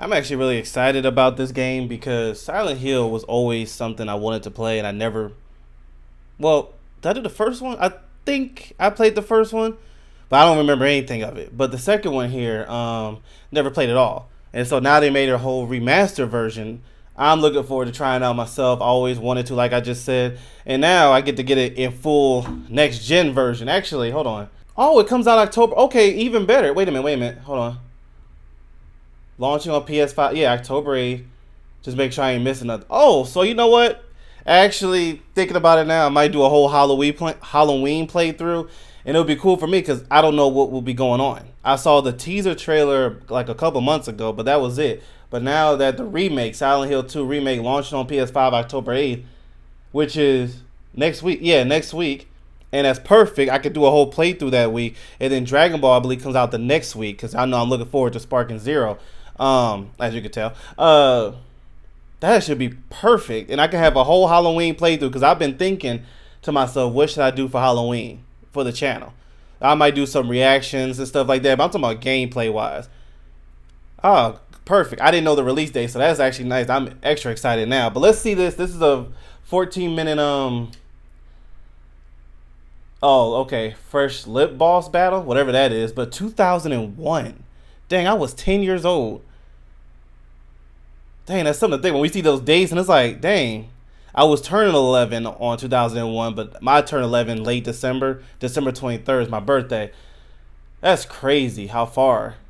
I'm actually really excited about this game because Silent Hill was always something I wanted to play, and I never. Well, did I do the first one? I think I played the first one, but I don't remember anything of it. But the second one here, never played at all. And so now they made a whole remaster version. I'm looking forward to trying out myself. I always wanted to, like I just said, and now I get to get it in full next gen version. Actually, hold on. Oh, it comes out October. Okay, even better. Wait a minute. Hold on. Launching on PS5. Yeah, October 8th. Just make sure I ain't missing nothing. Oh, so you know what? Actually, thinking about it now, I might do a whole Halloween playthrough, and it'll be cool for me because I don't know what will be going on. I saw the teaser trailer like a couple months ago, but that was it. But now that the remake, Silent Hill 2 remake, launching on PS5 October 8th, which is next week. Yeah, next week. And that's perfect. I could do a whole playthrough that week. And then Dragon Ball, I believe, comes out the next week because I know I'm looking forward to Sparking Zero, as you can tell. That should be perfect. And I can have a whole Halloween playthrough because I've been thinking to myself, what should I do for Halloween for the channel? I might do some reactions and stuff like that, but I'm talking about gameplay wise. Oh, perfect. I didn't know the release date, so that's actually nice. I'm extra excited now. But let's see this. This is a 14-minute oh, okay. Fresh lip boss battle, whatever that is, but 2001. Dang, I was 10 years old. Dang, that's something to think when we see those dates, and it's like, dang, I was turning 11 on 2001, but my turn 11 late December, December 23rd is my birthday. That's crazy how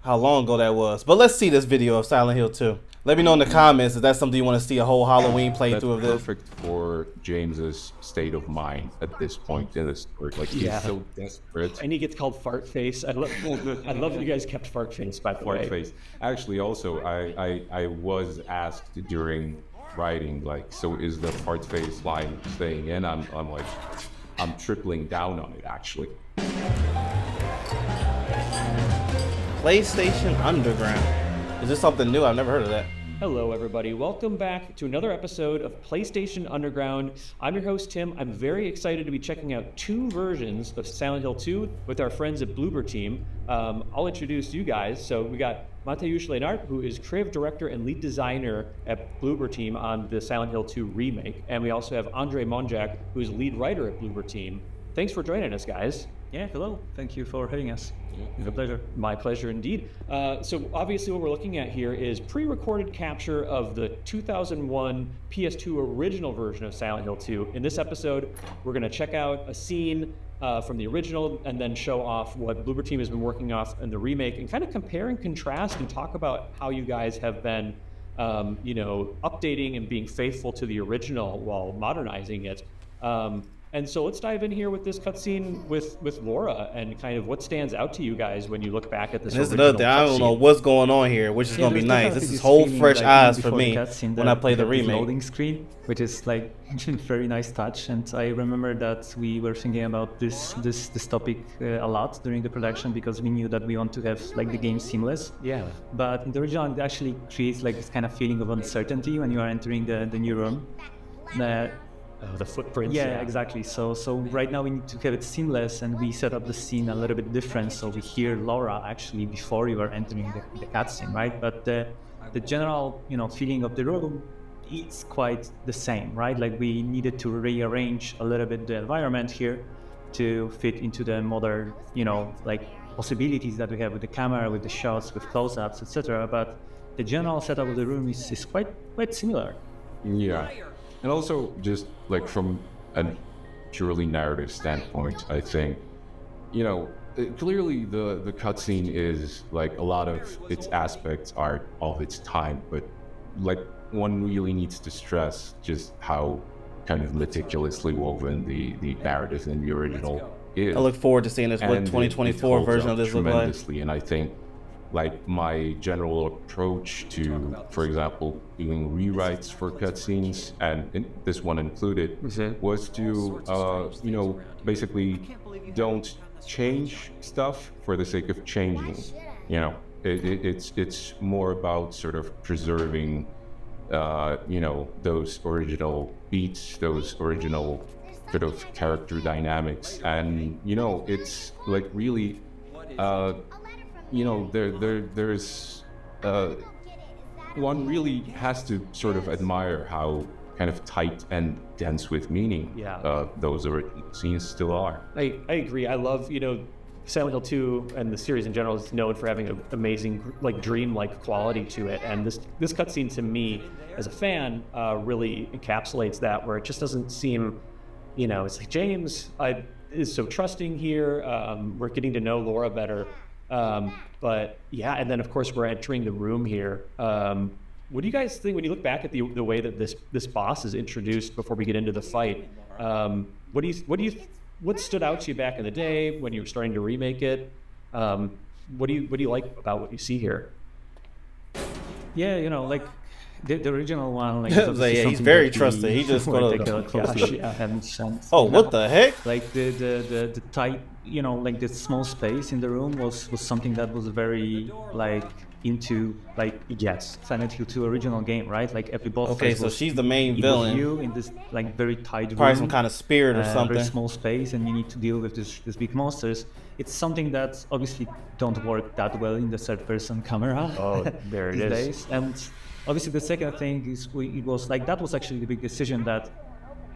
long ago that was. But let's see this video of Silent Hill 2. Let me know in the comments if that's something you want to see a whole Halloween playthrough of this. Perfect for James's state of mind at this point in the story. Like he's so desperate. And he gets called Fart Face. I love that you guys kept Fart Face, by the way. Fart face. Actually, also, I was asked during writing, like, so is the fart face line staying in? I'm like, I'm tripling down on it actually. PlayStation Underground. Is this something new? I've never heard of that. Hello, everybody. Welcome back to another episode of PlayStation Underground. I'm your host, Tim. I'm very excited to be checking out two versions of Silent Hill 2 with our friends at Bloober Team. I'll introduce you guys. So we got Mateusz Leinart, who is creative director and lead designer at Bloober Team on the Silent Hill 2 remake. And we also have Andre Monjak, who is lead writer at Bloober Team. Thanks for joining us, guys. Yeah, hello. Thank you for having us. It's a pleasure. My pleasure indeed. So obviously what we're looking at here is pre-recorded capture of the 2001 PS2 original version of Silent Hill 2. In this episode, we're going to check out a scene from the original and then show off what Bloober Team has been working off in the remake and kind of compare and contrast and talk about how you guys have been updating and being faithful to the original while modernizing it. And so let's dive in here with this cutscene with Laura and kind of what stands out to you guys when you look back at this. And this is another thing. I don't know what's going on here, which is going to be nice. This is whole fresh eyes for me when I play the remake. Loading screen, which is like very nice touch. And I remember that we were thinking about this topic a lot during the production because we knew that we want to have like the game seamless. Yeah. But in the original, it actually creates like this kind of feeling of uncertainty when you are entering the new room. The footprints. Yeah, exactly. So right now we need to have it seamless, and we set up the scene a little bit different. So we hear Laura actually before you are entering the cutscene, right? But the general feeling of the room, it's quite the same, right? Like we needed to rearrange a little bit the environment here to fit into the modern, like possibilities that we have with the camera, with the shots, with close-ups, etc. But the general setup of the room is quite similar. Yeah. And also, just like from a purely narrative standpoint, I think, clearly the cutscene is like a lot of its aspects are of its time, but like one really needs to stress just how kind of meticulously woven the narrative in the original is. I look forward to seeing this what 2024 version of this look like. Tremendously, and I think like my general approach to, for example, doing rewrites for cutscenes, and this one included, was to, basically don't change stuff for the sake of changing. It's more about sort of preserving, those original beats, those original sort of character dynamics, and it's like really. There's one really has to sort of admire how kind of tight and dense with meaning those original scenes still are. I agree. I love, Silent Hill 2 and the series in general is known for having an amazing, like, dream-like quality to it. And this cutscene, to me, as a fan, really encapsulates that, where it just doesn't seem, it's like, James is so trusting here. We're getting to know Laura better. But yeah, and then, of course, we're entering the room here. What do you guys think when you look back at the way that this boss is introduced before we get into the fight? What stood out to you back in the day when you were starting to remake it? What do you like about what you see here? Yeah, like the original one. Like, he's very trusting. He just what the heck? Like the tight, like the small space in the room was something that was very into Silent Hill 2 original game, right? Like every boss. Okay, so she's the main villain. You in this very tight room. Probably some kind of spirit or something. Very small space, and you need to deal with these big monsters. It's something that obviously don't work that well in the third-person camera. Oh, there it these is. Days. And obviously the second thing is that was actually the big decision that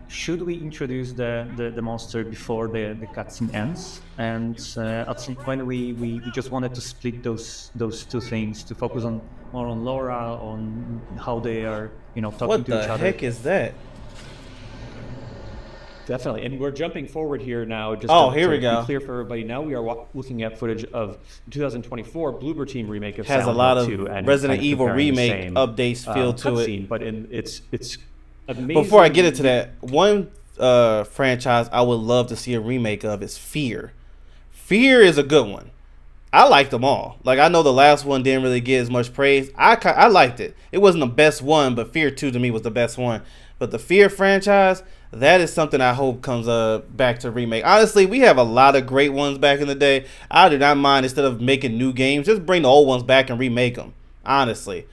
should we introduce the monster before the cutscene ends? And at some point we just wanted to split those two things to focus more on Laura, on how they are talking to each other. What the heck is that? Definitely, and we're jumping forward here now. Just here we go. Be clear for everybody. Now we are looking at footage of 2024 Bloober Team remake of has Silent a lot Hill of 2 and Resident Evil comparing the remake same, updates feel to it. But it's amazing. Before I get into that, one franchise I would love to see a remake of is Fear. Fear is a good one. I liked them all. Like, I know the last one didn't really get as much praise. I liked it. It wasn't the best one, but Fear 2 to me was the best one. But the Fear franchise, that is something I hope comes back to remake. Honestly, we have a lot of great ones back in the day. I do not mind, instead of making new games, just bring the old ones back and remake them. Honestly.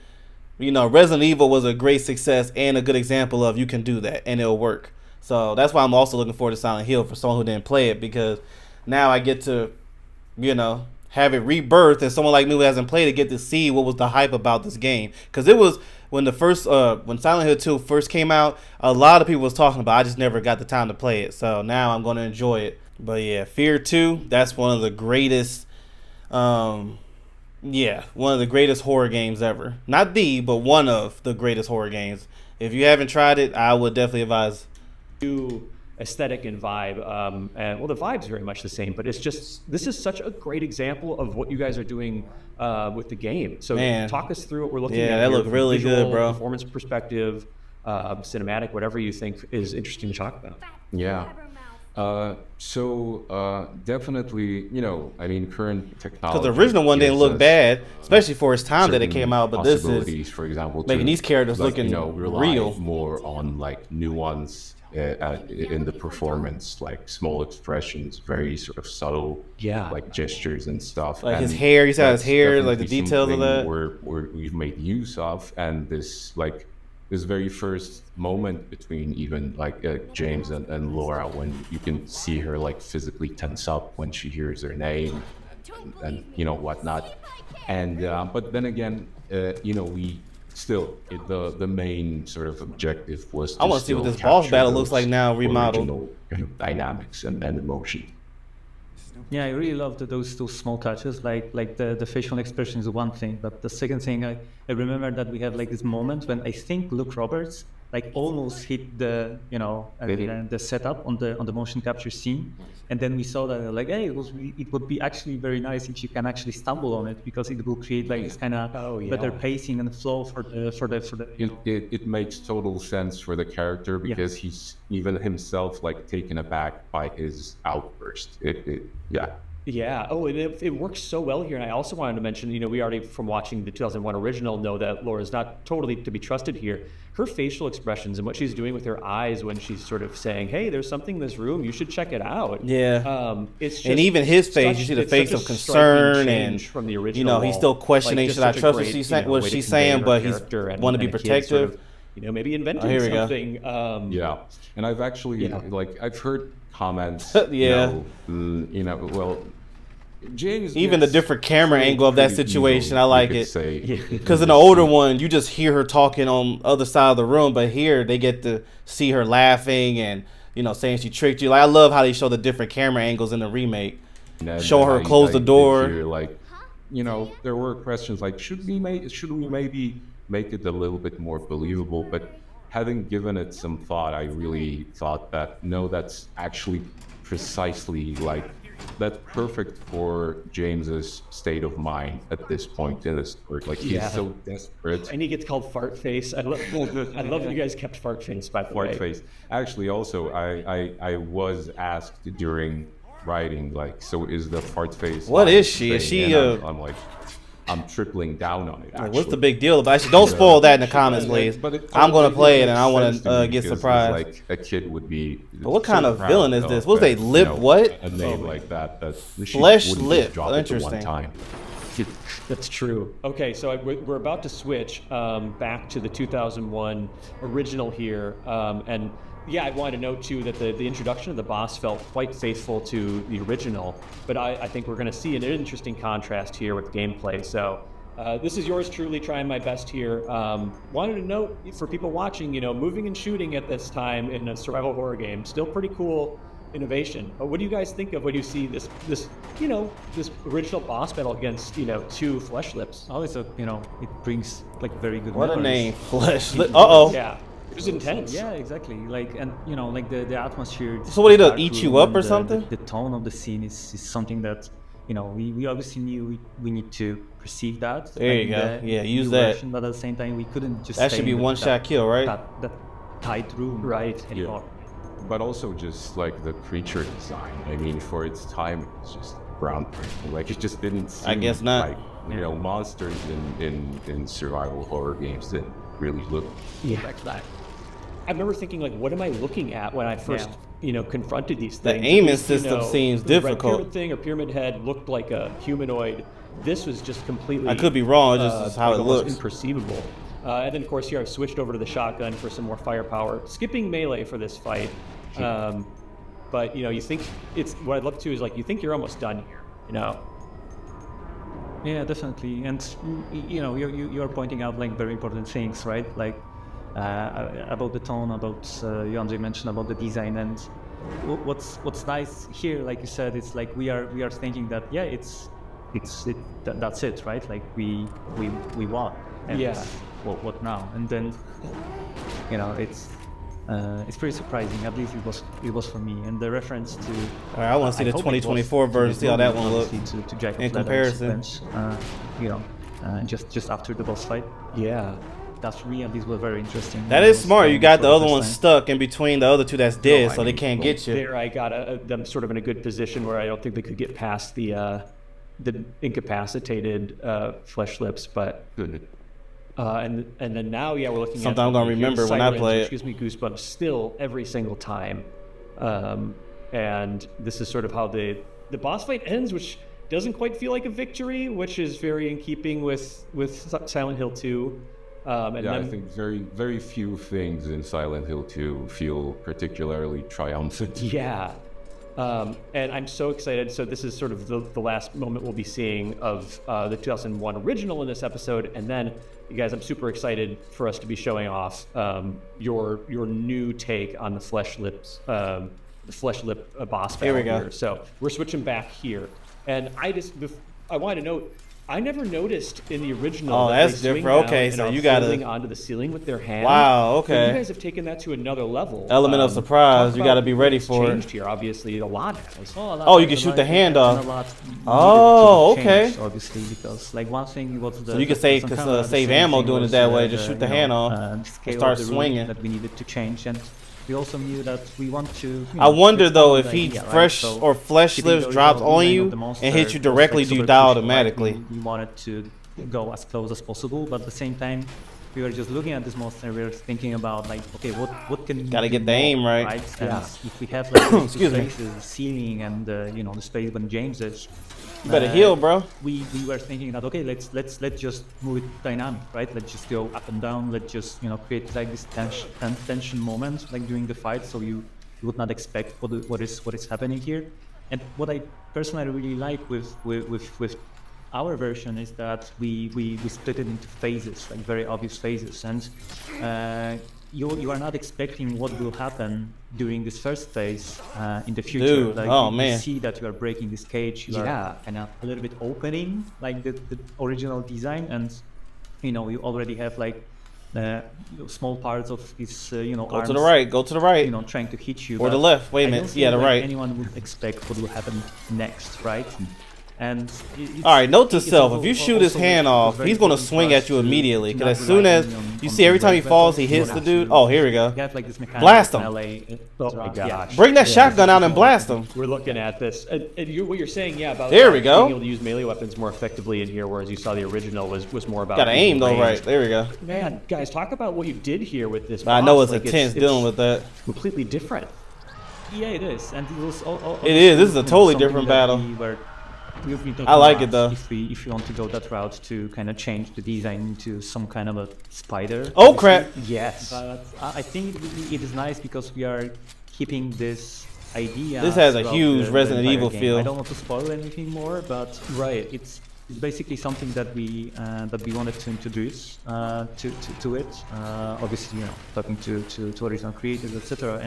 Resident Evil was a great success and a good example of you can do that and it'll work. So that's why I'm also looking forward to Silent Hill for someone who didn't play it, because now I get to, have it rebirth, and someone like me who hasn't played it get to see what was the hype about this game. Because it was when when Silent Hill 2 first came out, a lot of people was talking about it. I just never got the time to play it. So now I'm going to enjoy it. But yeah, Fear 2, that's one of the greatest one of the greatest horror games ever. Not but one of the greatest horror games. If you haven't tried it, I would definitely advise. Aesthetic and vibe, and the vibe's very much the same, but it's just, this is such a great example of what you guys are doing with the game. So talk us through what we're looking at. Yeah, that looked really good, bro. Performance perspective, cinematic, whatever you think is interesting to talk about. Yeah. Definitely, current technology. Because the original one didn't look bad, especially for its time that it came out. But this is, for example, making these characters looking real. More on nuance in the performance, like small expressions, very sort of subtle, gestures and stuff. Like his hair, you saw his hair, like the details of that. We've made use of, and this very first moment between even James and Laura, when you can see her physically tense up when she hears her name and whatnot. And but then again, we still the main sort of objective was to I want to see what this boss battle looks like now remodeled. Kind of dynamics and emotion. Yeah, I really loved those small touches, like the facial expression is one thing, but the second thing, I remember that we had this moment when I think Luke Roberts almost hit the the setup on the motion capture scene, and then we saw that hey, it would be actually very nice if you can actually stumble on it, because it will create this kind of better pacing and flow for the. It makes total sense for the character, because he's even himself taken aback by his outburst. Yeah. Oh, and it works so well here. And I also wanted to mention, we already, from watching the 2001 original, know that Laura's not totally to be trusted here. Her facial expressions and what she's doing with her eyes when she's sort of saying, hey, there's something in this room, you should check it out. Yeah. It's just, and even his face, you see the face of concern, and from the original, he's still questioning, should I trust what she's saying, but he's want to be protective. Sort of, maybe inventing something. And I've actually I've heard comments. James Even the gets different camera killed angle of that pretty situation, easily, I like you could it. say. Because in the older one, you just hear her talking on other side of the room, but here they get to see her laughing and saying she tricked you. Like I love how they show the different camera angles in the remake, And showing her close I the did door. hear, like, there were questions like, should we maybe make it a little bit more believable? But having given it some thought, I really thought that no, that's actually precisely like that's perfect for James's state of mind at this point in the story. Like he's Yeah. so desperate. And he gets called Fart Face. I love that you guys kept Fart Face, by the way. Fart face. Actually, also, I was asked during writing, like, so is the fart face? What line is she? Is thing? she, And I'm like, I'm tripling down on it. Like, Actually. what's the big deal about it? Don't spoil that in the comments, please. But it I'm gonna totally play it and makes I want sense to me get because it's surprised. Like a kid would be. But what so kind of proud villain is this? of What's that, a lip? What? A name like that. She Flesh wouldn't lip. just drop it to one Interesting. time. That's true. Okay, so we're about to switch back to the 2001 original here, and yeah, I wanted to note too that the introduction of the boss felt quite faithful to the original, but I think we're going to see an interesting contrast here with gameplay. So this is yours truly, trying my best here. Wanted to note for people watching, moving and shooting at this time in a survival horror game, still pretty cool innovation. But what do you guys think of when you see this original boss battle against two flesh lips? Oh, it's it brings like very good What a memories. name, Flesh lip. Uh-oh. Yeah, it was intense. Yeah, exactly. Like, and like the atmosphere. So what, he the do, dark eat you room up and or something? The tone of the scene is something that we obviously knew we need to perceive that. There you in go. the Yeah, use new that. version, but at the same time, we couldn't just. That stay should be in one shot kill, right? That tight room, Right. Anymore. But also just like the creature design. I mean, for its time, it's just groundbreaking. Like it just didn't seem I guess not. like monsters in survival horror games didn't really look Back to that. I remember thinking, like, what am I looking at when I first, confronted these The things? aiming At least, system seems the red difficult. pyramid thing or pyramid head looked like a humanoid. This was just completely. I could be wrong, it's just how it almost looks. imperceivable. And then, of course, here I've switched over to the shotgun for some more firepower. Skipping melee for this fight. But you think it's what I'd love to is like you think you're almost done here. Yeah, definitely. And you are pointing out like very important things, right? Like about the tone, about Andrzej mentioned about the design, and what's nice here, like you said, it's like we are thinking that that's it, right? Like we won. And Yeah. Well, what now? And then it's pretty surprising. At least it was for me. And the reference to All right, I want to see the hope it was 2024 to version, the see how that movie, one looks obviously, to Jack of in Leather comparison. sequence, just after the boss fight. Yeah. That for me at least was very interesting. That It is was smart. You playing got for the other first one time. stuck in between the other two that's dead, I so they mean, can't get you. There, I got them sort of in a good position where I don't think they could get past the incapacitated flesh lips, but good. and then now, we're looking Something at I'm gonna the remember when I sirens, play which it. gives me goosebumps still every single time. And this is sort of how the boss fight ends, which doesn't quite feel like a victory, which is very in keeping with Silent Hill 2. And Yeah, then, I think very, very few things in Silent Hill 2 feel particularly triumphant. Yeah. And I'm so excited. So this is sort of the last moment we'll be seeing of the 2001 original in this episode. And then, you guys, I'm super excited for us to be showing off your new take on the flesh lip boss battle Here we go. So we're switching back here. And I wanted to note, I never noticed in the original. Oh, that that's they swing different. down Okay, and so are you gotta- holding onto the ceiling with their hands. Wow, But okay. you guys have taken that to another level. Element of surprise. Talk You gotta about be ready what's for it. changed here. Obviously, a lot has. Oh, you can shoot the hand off. Oh, okay. Obviously, because like one thing was the So you can save- some cause, kind of the save same ammo thing doing it was, that way, just shoot the hand off and scale start of the room swinging. that we needed to change, and we also knew that we want to. I wonder let's though follow if the he idea, right? fresh So or flesh even lips though drops the on design you of the and monster hits you was, directly, like, do you super die crucial, right? automatically? We wanted to go as close as possible, but at the same time, we were just looking at this monster. We were thinking about like, okay, what can we Gotta do get the more, aim right. And Yeah. if we have like the Excuse me. spaces, the ceiling, and the space when James is. You better heal, bro. We were thinking that okay, let's just move it dynamic, right? Let's just go up and down. Let's just create like this tension moment like during the fight, so you would not expect what is happening here. And what I personally really like with our version is that we split it into phases, like very obvious phases, and you are not expecting what will happen during this first phase in the future. Dude, like oh you man. see that you are breaking this cage, you are kind of a little bit opening like the original design, and you already have like small parts of his Go arms, to the right. Go to the right. trying to hit you. Or the but left. Wait a I minute. don't Yeah, think, the like, right. anyone would expect what will happen next, right? And All right, note to it's self: also- if you shoot his also hand it was off, very he's gonna important for swing us at you to immediately. not Because as soon rely as on you see every time he great falls, he weapons, hits the but dude. to- Oh, here we go. You have like this mechanic Blast in him. LA, Oh my gosh. Bring that shotgun out and blast him. We're looking at this. What you're saying, about There we go. being able to use melee weapons more effectively in here, whereas you saw the original was more about Gotta using aim though, range. right? There we go. Man, guys, talk about what you did here with this. I know boss. it's Like, intense dealing with that. completely different. Yeah, it is, and it was It is. This is a totally something different that battle. we've been talking I like about it, though. If you want to go that route to kind of change the design into some kind of a spider. Oh crap! Yes. But I think it is nice because we are keeping this idea. This has a throughout huge the Resident entire Evil game. feel. I don't want to spoil anything more, but Right. it's basically something that we wanted to introduce to it. Obviously, talking to original creators, etc.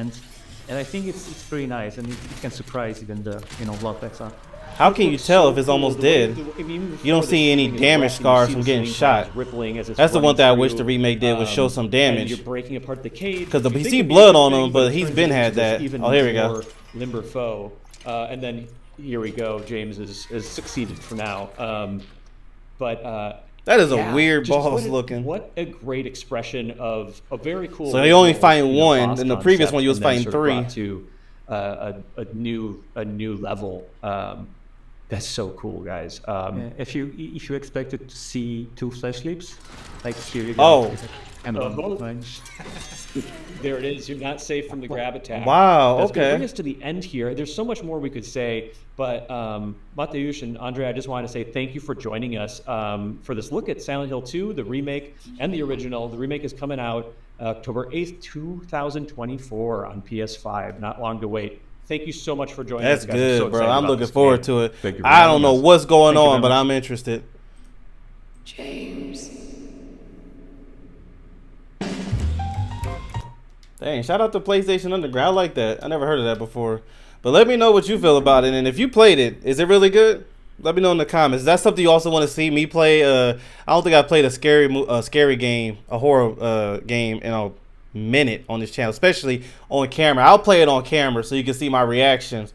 And I think it's pretty nice, and it can surprise even the blood beta. How can you tell if it's almost dead? You don't see any damage scars from getting shot. That's the one thing I wish the remake did, was show some damage. You're breaking apart the cage. 'Cause You you think see it'd be blood on interesting, him, but it he's turns been into had this that. even Oh, here we go. more limber foe. And then here we go. James is succeeded for now. That is a Yeah, weird just boss looking. What a great expression of a very cool. So he only original, fighting one. boss In the previous concept, one, you was and then fighting sort of three. brought to a new level. That's so cool, guys. If you expected to see two flesh leaps, like here you Oh. go. And There it is. You're not safe from the grab attack. Wow, That's gonna okay. bring us to the end here. There's so much more we could say, but Mateusz and Andre, I just want to say thank you for joining us for this look at Silent Hill 2, the remake and the original. The remake is coming out October 8th, 2024 on PS5. Not long to wait. Thank you so much for joining That's us. guys. I'm so good, bro. excited I'm about looking this forward game. to it. Thank you for I don't having know us. what's going Thank you on, very but much. I'm interested. James. Dang, shout out to PlayStation Underground. I like that. I never heard of that before. But let me know what you feel about it. And if you played it, is it really good? Let me know in the comments. Is that something you also want to see me play? I don't think I played a scary game, a horror game in a minute on this channel, especially on camera. I'll play it on camera so you can see my reactions.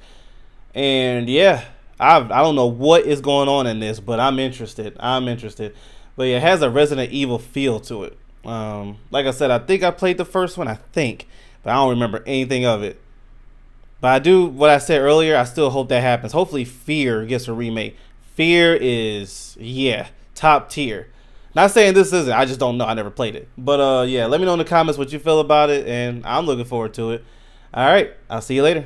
And yeah, I don't know what is going on in this, but I'm interested. But yeah, it has a Resident Evil feel to it. Like I said, I think I played the first one, but I don't remember anything of it. But I do what I said earlier. I still hope that happens. Hopefully Fear gets a remake. Fear is, top tier. Not saying this isn't. I just don't know. I never played it. But yeah, let me know in the comments what you feel about it, and I'm looking forward to it. All right, I'll see you later.